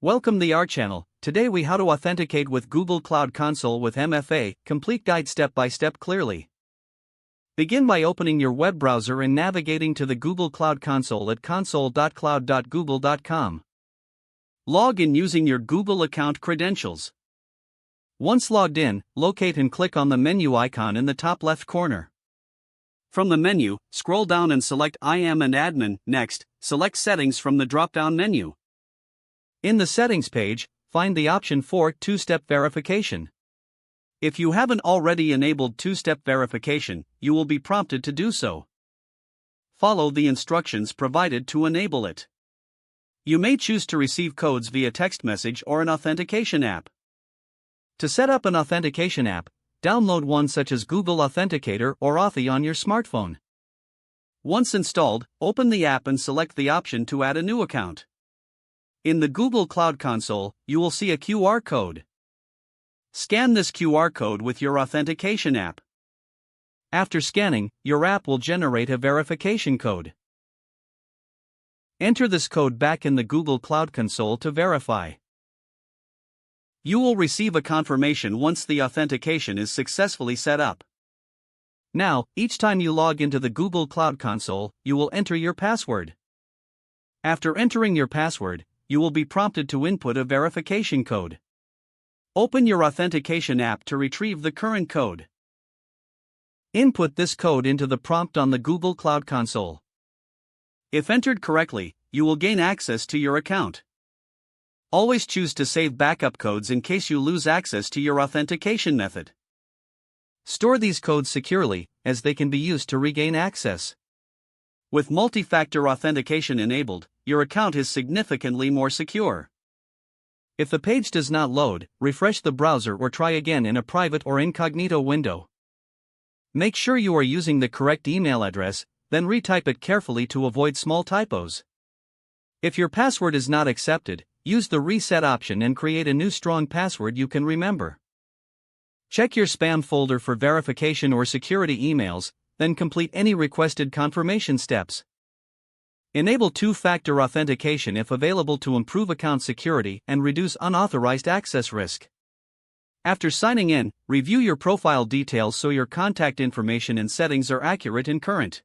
Welcome to our channel. Today we how to authenticate with Google Cloud Console with MFA, complete guide step by step clearly. Begin by opening your web browser and navigating to the Google Cloud Console at console.cloud.google.com. Log in using your Google account credentials. Once logged in, locate and click on the menu icon in the top left corner. From the menu, scroll down and select I am an admin. Next, select Settings from the drop-down menu. In the Settings page, find the option for Two-Step Verification. If you haven't already enabled two-step verification, you will be prompted to do so. Follow the instructions provided to enable it. You may choose to receive codes via text message or an authentication app. To set up an authentication app, download one such as Google Authenticator or Authy on your smartphone. Once installed, open the app and select the option to add a new account. In the Google Cloud Console, you will see a QR code. Scan this QR code with your authentication app. After scanning, your app will generate a verification code. Enter this code back in the Google Cloud Console to verify. You will receive a confirmation once the authentication is successfully set up. Now, each time you log into the Google Cloud Console, you will enter your password. After entering your password, you will be prompted to input a verification code. Open your authentication app to retrieve the current code. Input this code into the prompt on the Google Cloud Console. If entered correctly, you will gain access to your account. Always choose to save backup codes in case you lose access to your authentication method. Store these codes securely, as they can be used to regain access. With multi-factor authentication enabled, your account is significantly more secure. If the page does not load, refresh the browser or try again in a private or incognito window. Make sure you are using the correct email address, then retype it carefully to avoid small typos. If your password is not accepted, use the reset option and create a new strong password you can remember. Check your spam folder for verification or security emails, then complete any requested confirmation steps. Enable two-factor authentication if available to improve account security and reduce unauthorized access risk. After signing in, review your profile details so your contact information and settings are accurate and current.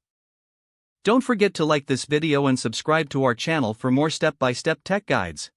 Don't forget to like this video and subscribe to our channel for more step-by-step tech guides.